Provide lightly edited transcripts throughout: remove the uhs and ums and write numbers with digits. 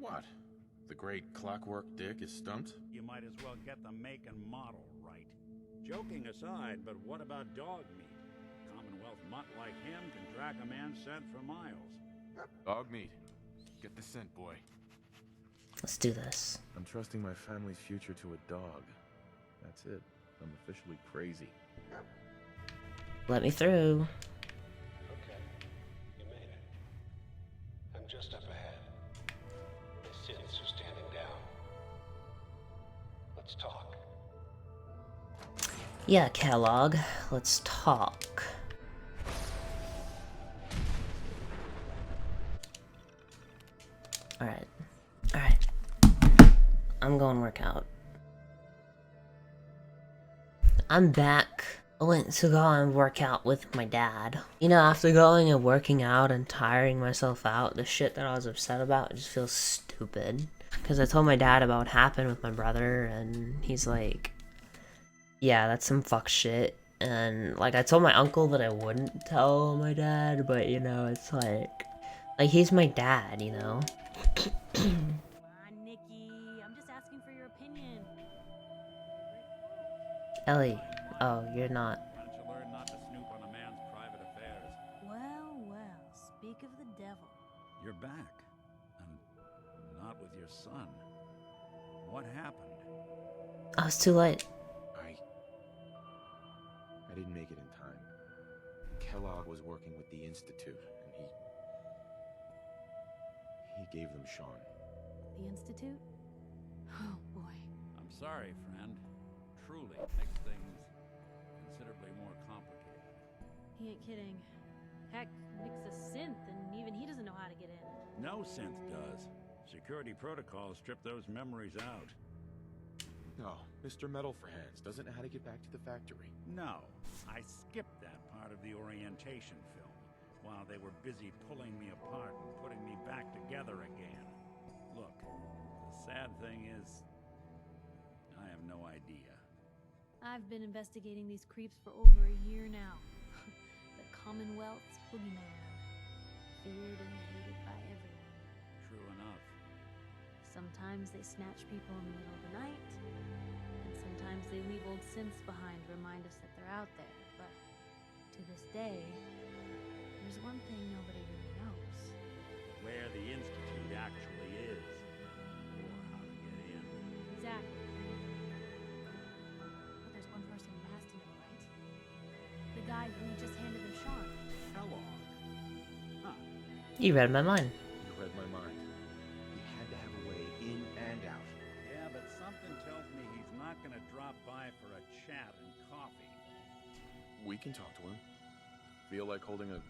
What? The great Clockwork Dick is stumped? You might as well get the make and model right. Joking aside, but what about dog meat? Commonwealth mutt like him can track a man's scent for miles. Dog meat. Get the scent, boy. Let's do this. I'm trusting my family's future to a dog. That's it. I'm officially crazy. Let me through. Okay, you made it. I'm just up ahead. The synths are standing down. Let's talk. Yeah, Kellogg. Let's talk. Alright. Alright. I'm going workout. I'm back. I went to go and work out with my dad. You know, after going and working out and tiring myself out, the shit that I was upset about just feels stupid. Because I told my dad about what happened with my brother, and he's like, yeah, that's some fuck shit. And, like, I told my uncle that I wouldn't tell my dad, but, you know, it's like, he's my dad, you know? Come on, Nikki. I'm just asking for your opinion. Ellie. Oh, you're not. Why don't you learn not to snoop on a man's private affairs? Well, well, speak of the devil. You're back. And not with your son. What happened? I was too late. I didn't make it in time. Kellogg was working with the Institute, and he gave them Sean. The Institute? Oh, boy. I'm sorry, friend. Truly makes things considerably more complicated. He ain't kidding. Heck, Nick's a synth, and even he doesn't know how to get in. No synth does. Security protocols strip those memories out. No, Mr. Metal for Hands doesn't know how to get back to the factory. No, I skipped that part of the orientation film while they were busy pulling me apart and putting me back together again. Look, the sad thing is, I have no idea. I've been investigating these creeps for over a year now. The Commonwealth's boogeyman. Feared and hated by everyone. True enough. Sometimes they snatch people in the middle of the night, and sometimes they leave old synths behind to remind us that they're out there. But to this day, there's one thing nobody really knows. Where the Institute actually is, or how to get in. Exactly. But there's one person who has to know, right? The guy who just handed him Sean. Kellogg. Huh. You read my mind. You read my mind. He had to have a way in and out. Yeah, but something tells me he's not gonna drop by for a chat and coffee. We can talk to him. Feel like holding a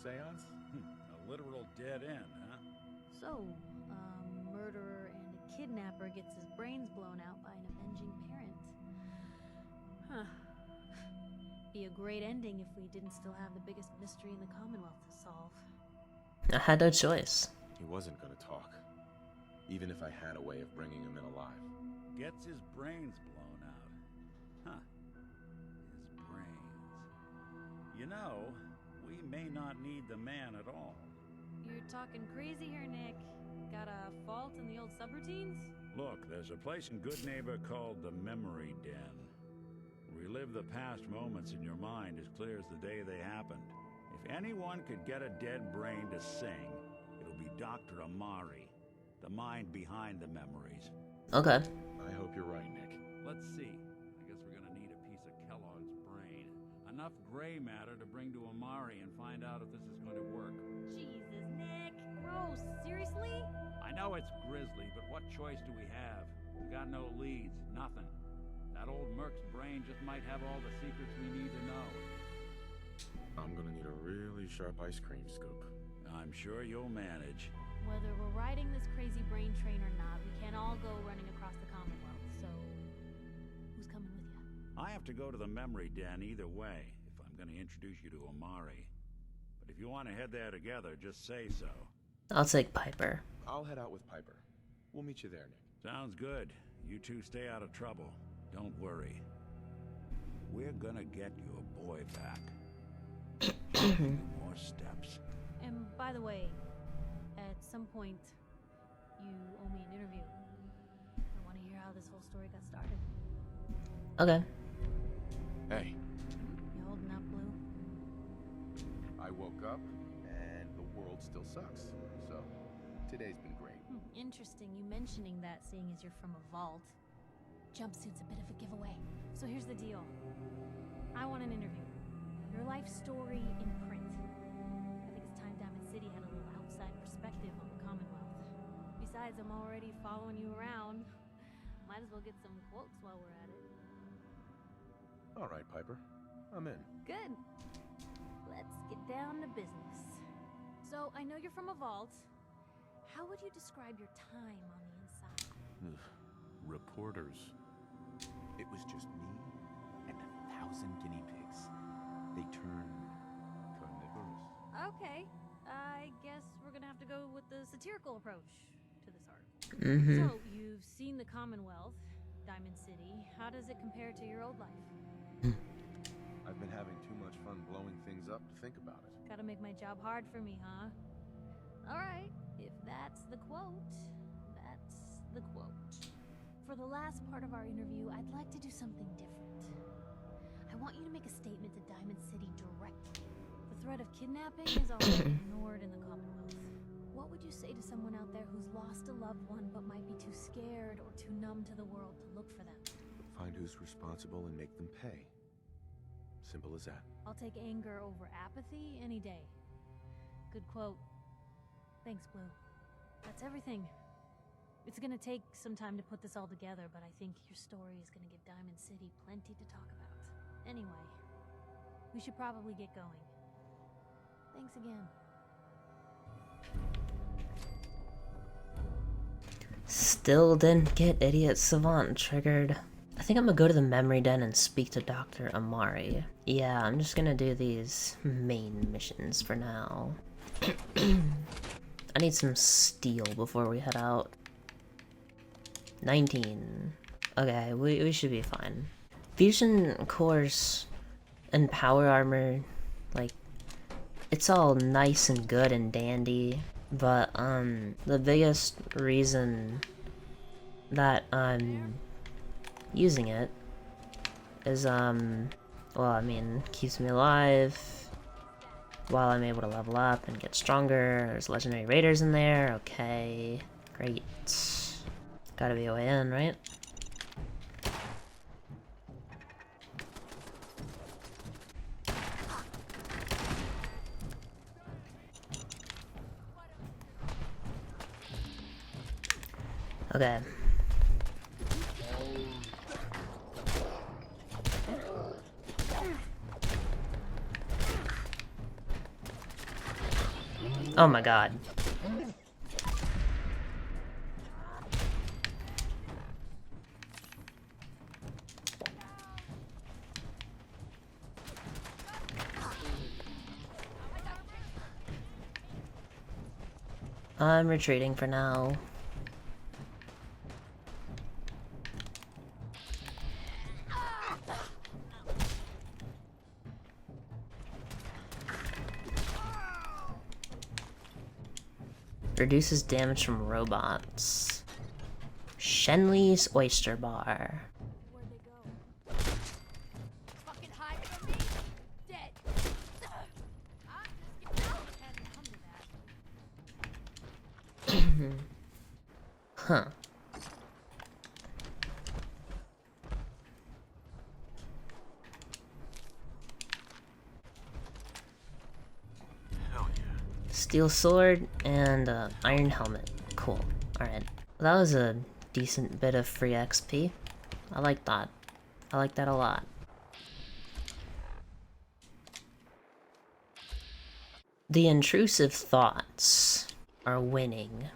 seance? A literal dead end, huh? So, a murderer and a kidnapper gets his brains blown out by an avenging parent. Huh. Be a great ending if we didn't still have the biggest mystery in the Commonwealth to solve. I had no choice. He wasn't gonna talk. Even if I had a way of bringing him in alive. Gets his brains blown out. Huh. His brains. You know, we may not need the man at all. You're talking crazy here, Nick. Got a fault in the old subroutines? Look, there's a place in Good Neighbor called the Memory Den. Relive the past moments in your mind as clear as the day they happened. If anyone could get a dead brain to sing, it'll be Dr. Amari, the mind behind the memories. Okay. I hope you're right, Nick. Let's see. I guess we're gonna need a piece of Kellogg's brain. Enough gray matter to bring to Amari and find out if this is going to work. Jesus, Nick. Gross. Seriously? I know it's grisly, but what choice do we have? We got no leads, nothing. That old Merc's brain just might have all the secrets we need to know. I'm gonna need a really sharp ice cream scoop. I'm sure you'll manage. Whether we're riding this crazy brain train or not, we can't all go running across the Commonwealth, so who's coming with you? I have to go to the Memory Den either way, if I'm going to introduce you to Amari. But if you want to head there together, just say so. I'll take Piper. I'll head out with Piper. We'll meet you there, Nick. Sounds good. You two stay out of trouble. Don't worry. We're gonna get your boy back. A few more steps. And by the way, at some point, You owe me an interview. I want to hear how this whole story got started. Okay. Hey, You holding up, Blue? I woke up and the world still sucks. So, today's been great. Interesting you mentioning that, seeing as you're from a vault. Jumpsuit's a bit of a giveaway. So here's the deal. I want an interview. Your life story in print. I think it's time Diamond City had a little outside perspective on the Commonwealth. Besides, I'm already following you around. Might as well get some quotes while we're at it. All right, Piper. I'm in. Good. Let's get down to business. So, I know you're from a vault. How would you describe your time on the inside? Ugh, reporters. It was just me and 1,000 guinea pigs. They turned carnivorous. Okay. I guess we're gonna have to go with the satirical approach to this article. Mm-hmm. So, you've seen the Commonwealth, Diamond City. How does it compare to your old life? I've been having too much fun blowing things up to think about it. Gotta make my job hard for me, huh? Alright, if that's the quote, that's the quote. For the last part of our interview, I'd like to do something different. I want you to make a statement to Diamond City directly. The threat of kidnapping is already ignored in the Commonwealth. What would you say to someone out there who's lost a loved one but might be too scared or too numb to the world to look for them? Find who's responsible and make them pay. Simple as that. I'll take anger over apathy any day. Good quote. Thanks, Blue. That's everything. It's gonna take some time to put this all together, but I think your story is gonna give Diamond City plenty to talk about. Anyway, we should probably get going. Thanks again. Still didn't get Idiot Savant triggered. I think I'm gonna go to the memory den and speak to Dr. Amari. Yeah, I'm just gonna do these main missions for now. I need some steel before we head out. 19. Okay, we should be fine. Fusion cores and power armor, like, it's all nice and good and dandy, but the biggest reason that I'm using it is well, I mean, keeps me alive while I'm able to level up and get stronger. There's legendary raiders in there. Okay, great. Gotta be a way in, right? Okay. Oh my god. I'm retreating for now. Reduces damage from robots. Shenley's Oyster Bar. Where'd they go? Fucking hide from me! Dead! Hadn't come to that. Huh. Hell yeah. Steel sword and iron helmet. Cool. Alright. That was a decent bit of free XP. I like that. I like that a lot. The intrusive thoughts are winning.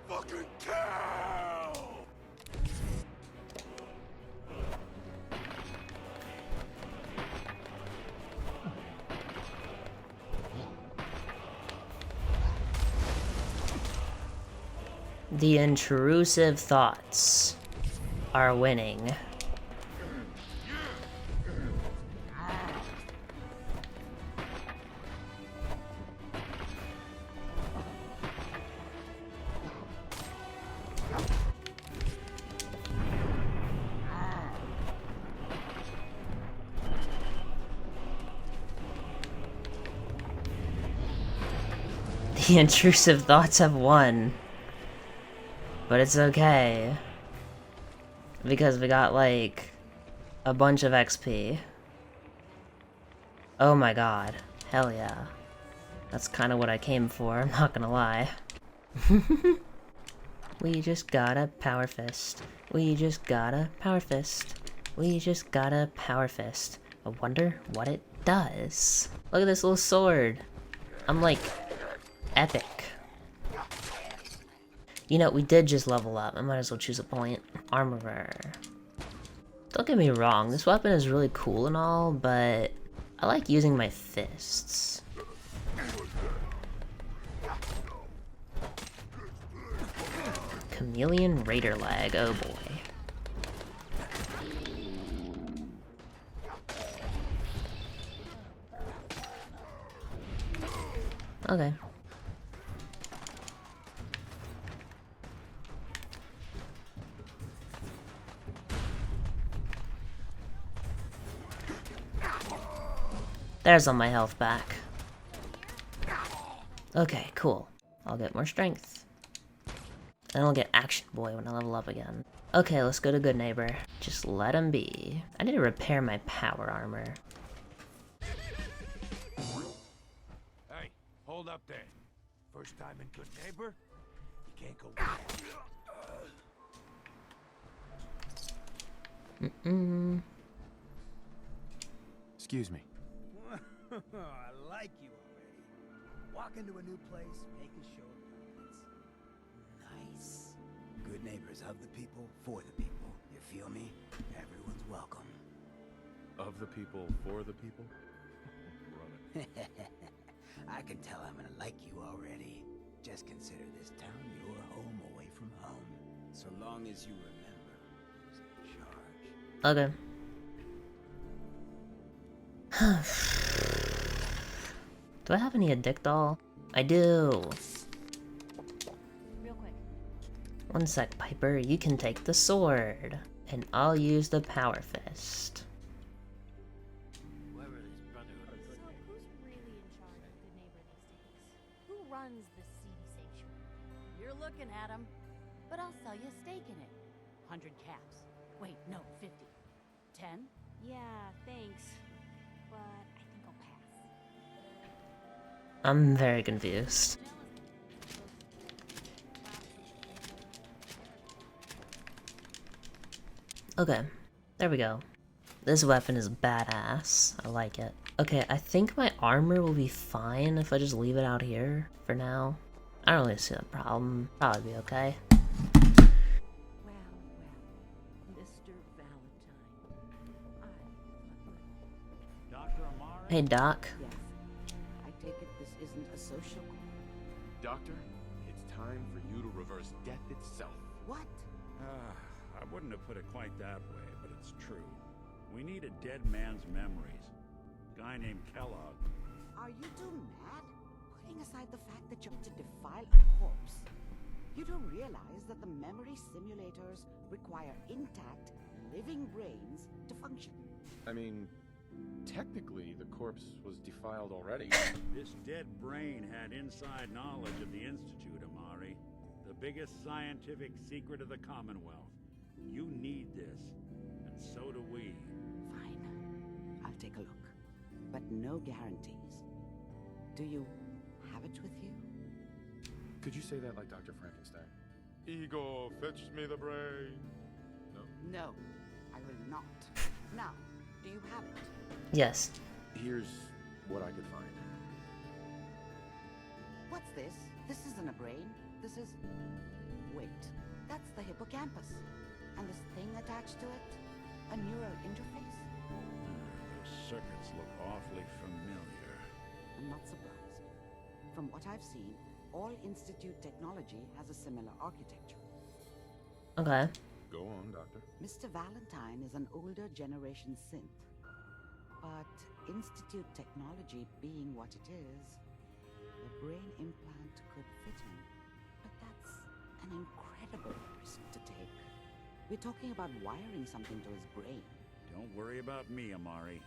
Fucking cow! The intrusive thoughts are winning. The intrusive thoughts have won. But it's okay. Because we got, like, a bunch of XP. Oh my god. Hell yeah. That's kind of what I came for, I'm not gonna lie. We just got a power fist. We just got a power fist. We just got a power fist. I wonder what it does. Look at this little sword. I'm like, epic. You know, we did just level up. I might as well choose a point. Armorer. Don't get me wrong, this weapon is really cool and all, but I like using my fists. Chameleon Raider lag, oh boy. Okay. There's all my health back. Okay, cool. I'll get more strength. And I'll get Action Boy when I level up again. Okay, let's go to Good Neighbor. Just let him be. I need to repair my power armor. Hey, hold up there. First time in Good Neighbor? You can't go wrong. Excuse me. I like you already. Walk into a new place, make a show of confidence. Nice. Good neighbors of the people, for the people. You feel me? Everyone's welcome. Of the people, for the people? Brother. I can tell I'm gonna like you already. Just consider this town your home away from home. So long as you remember who's in charge. Okay. Do I have any addict doll? I do. Real quick. One sec, Piper. You can take the sword. And I'll use the power fist. Whoever this brotherhood of So who's really in charge of Good Neighbor these days? Who runs the seedy sanctuary? You're looking at him, but I'll sell you a stake in it. 100 caps. Wait, no, 50. 10? Yeah, thanks. But I think I'll pass. I'm very confused. Okay, there we go. This weapon is badass. I like it. Okay, I think my armor will be fine if I just leave it out here for now. I don't really see a problem. Probably be okay. Well, Mr. Valentine. Dr. Amari? Hey, Doc. Yes. I take it this isn't a social call. Doctor, it's time for you to reverse death itself. What? I wouldn't have put it quite that way, but it's true. We need a dead man's memories. A guy named Kellogg. Are you two mad? Putting aside the fact that you're to defile a corpse, you don't realize that the memory simulators require intact, living brains to function. I mean, technically, the corpse was defiled already. This dead brain had inside knowledge of the Institute, Amari. The biggest scientific secret of the Commonwealth. You need this, and so do we. Fine. I'll take a look. But no guarantees. Do you have it with you? Could you say that like Dr. Frankenstein? Ego, fetch me the brain. No? No, I will not. Now, do you have it? Yes. Here's what I could find. What's this? This isn't a brain. This is... Wait, that's the hippocampus. And this thing attached to it? A neural interface? Those circuits look awfully familiar. I'm not surprised. From what I've seen, all Institute technology has a similar architecture. Okay. Go on, Doctor. Mr. Valentine is an older generation synth. But Institute technology being what it is, a brain implant could fit him. But that's an incredible risk to take. We're talking about wiring something to his brain. Don't worry about me, Amari.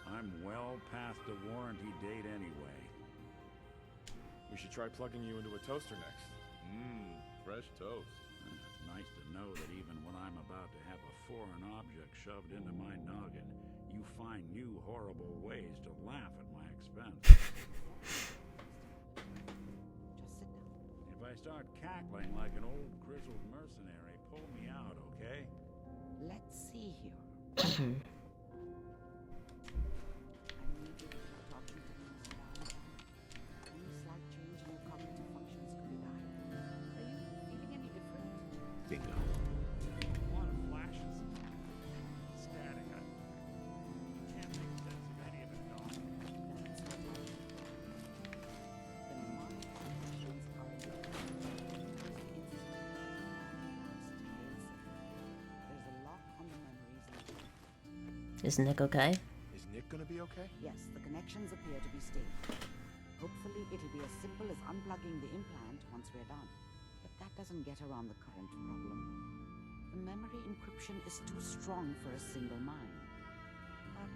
I'm well past the warranty date anyway. We should try plugging you into a toaster next. Mmm, fresh toast. It's nice to know that even when I'm about to have a foreign object shoved into my noggin, you find new horrible ways to laugh at my expense. Just sit down. If I start cackling like an old grizzled mercenary, pull me out, okay? Let's see here. I need you to start talking to me, Mr. Valentine. Any slight change in your cognitive functions could be dire. Are you feeling any different? Bingo. A lot of flashes. Static. I can't make sense of any of it, Doc. That's what I like. The mnemonic functions are in the There's a lock on the memories in Is Nick okay? Is Nick gonna be okay? Yes, the connections appear to be stable. Hopefully it'll be as simple as unplugging the implant once we're done. But that doesn't get around the current problem. The memory encryption is too strong for a single mind. But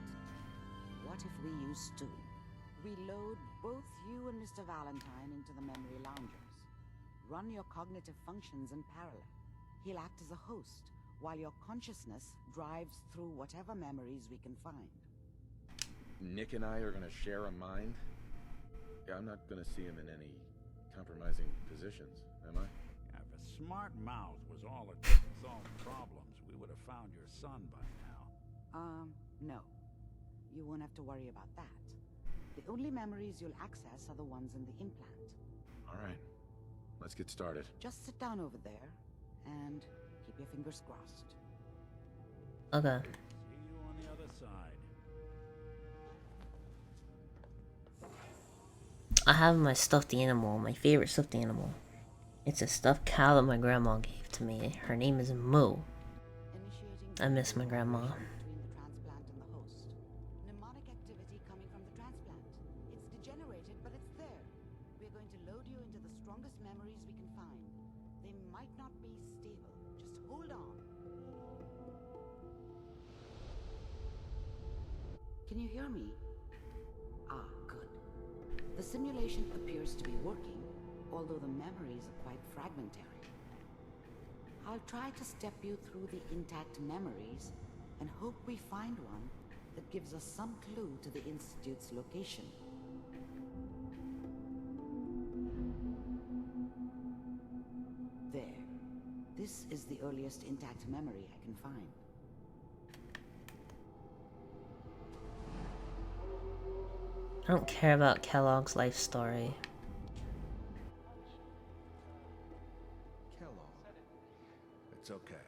what if we use two? We load both you and Mr. Valentine into the memory loungers. Run your cognitive functions in parallel. He'll act as a host, while your consciousness drives through whatever memories we can find. Nick and I are gonna share a mind? Yeah, I'm not gonna see him in any compromising positions, am I? If a smart mouth was all it took to solve problems, we would have found your son by now. No. You won't have to worry about that. The only memories you'll access are the ones in the implant. Alright, let's get started. Just sit down over there and keep your fingers crossed. Okay. See you on the other side. I have my stuffed animal, my favorite stuffed animal. It's a stuffed cow that my grandma gave to me. Her name is Moo. Initiating I miss my grandma. between the transplant and the host. Mnemonic activity coming from the transplant. It's degenerated, but it's there. We're going to load you into the strongest memories we can find. They might not be stable. Just hold on. Can you hear me? Ah, good. The simulation appears to be working, although the memories are quite fragmentary. I'll try to step you through the intact memories and hope we find one that gives us some clue to the Institute's location. There. This is the earliest intact memory I can find. I don't care about Kellogg's life story. Kellogg. It's okay.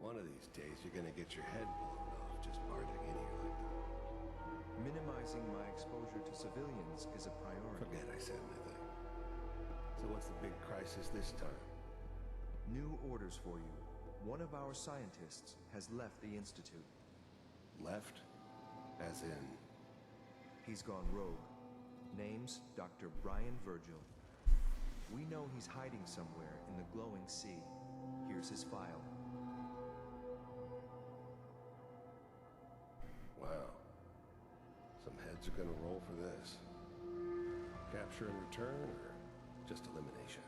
One of these days you're gonna get your head blown off just barging in here like that. Minimizing my exposure to civilians is a priority. Forget I said anything. So what's the big crisis this time? New orders for you. One of our scientists has left the Institute. Left? As in... He's gone rogue. Name's Dr. Brian Virgil. We know he's hiding somewhere in the glowing sea. Here's his file. Wow. Some heads are gonna roll for this. Capture and return, or just elimination?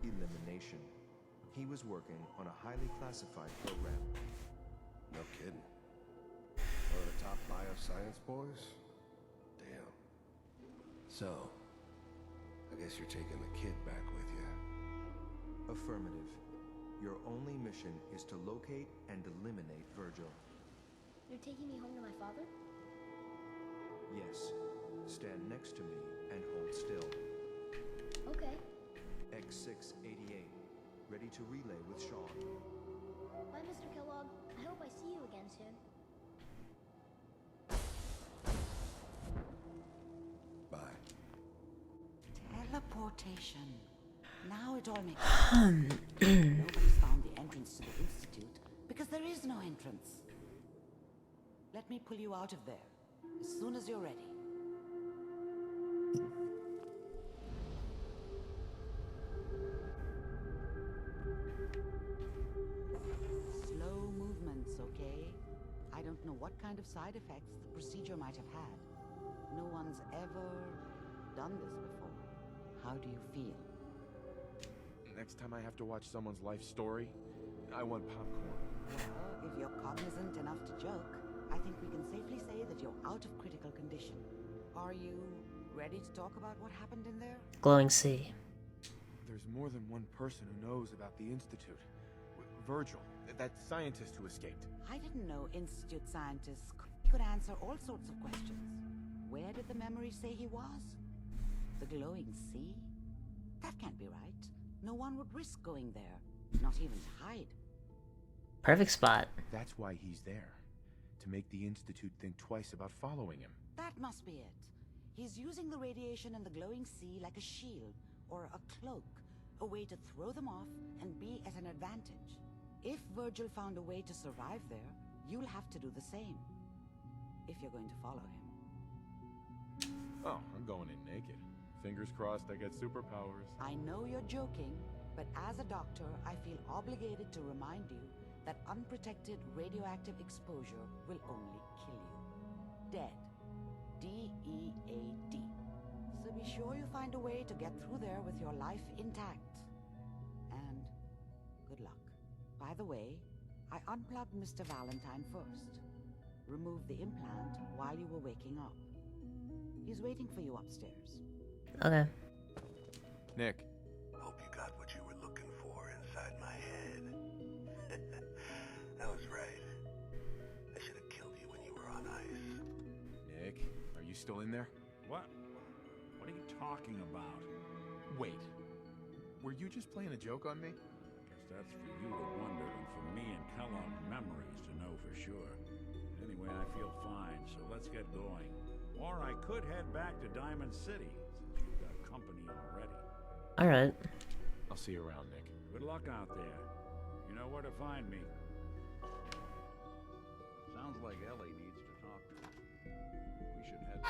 Elimination. He was working on a highly classified program. No kidding. One of the top bioscience boys? Damn. So, I guess you're taking the kid back with you. Affirmative. Your only mission is to locate and eliminate Virgil. You're taking me home to my father? Yes. Stand next to me and hold still. Okay. X688. Ready to relay with Sean. Bye, Mr. Kellogg. I hope I see you again soon. Bye. Teleportation. Now it all makes sense. Nobody's found the entrance to the Institute because there is no entrance. Let me pull you out of there as soon as you're ready. Slow movements, okay? I don't know what kind of side effects the procedure might have had. No one's ever done this before. How do you feel? Next time I have to watch someone's life story, I want popcorn. Well, if you're cognizant enough to joke, I think we can safely say that you're out of critical condition. Are you ready to talk about what happened in there? Glowing sea. There's more than one person who knows about the Institute. Virgil, that scientist who escaped. I didn't know Institute scientists could answer all sorts of questions. Where did the memory say he was? The glowing sea? That can't be right. No one would risk going there, not even to hide. Perfect spot. That's why he's there. To make the Institute think twice about following him. That must be it. He's using the radiation in the glowing sea like a shield, or a cloak, a way to throw them off and be at an advantage. If Virgil found a way to survive there, you'll have to do the same. If you're going to follow him. Oh, I'm going in naked. Fingers crossed I get superpowers. I know you're joking, but as a doctor, I feel obligated to remind you that unprotected radioactive exposure will only kill you. Dead. D-E-A-D. So be sure you find a way to get through there with your life intact. And good luck. By the way, I unplugged Mr. Valentine first. Removed the implant while you were waking up. He's waiting for you upstairs. Okay. Nick. Hope you got what you were looking for inside my head. I was right. I should have killed you when you were on ice. Nick, are you still in there? What? What are you talking about? Wait. Were you just playing a joke on me? Guess that's for you to wonder, and for me and Kellogg's memories to know for sure. Anyway, I feel fine, so let's get going. Or I could head back to Diamond City, since you've got company already. Alright. I'll see you around, Nick. Good luck out there. You know where to find me. Sounds like Ellie needs to talk to him. We should head...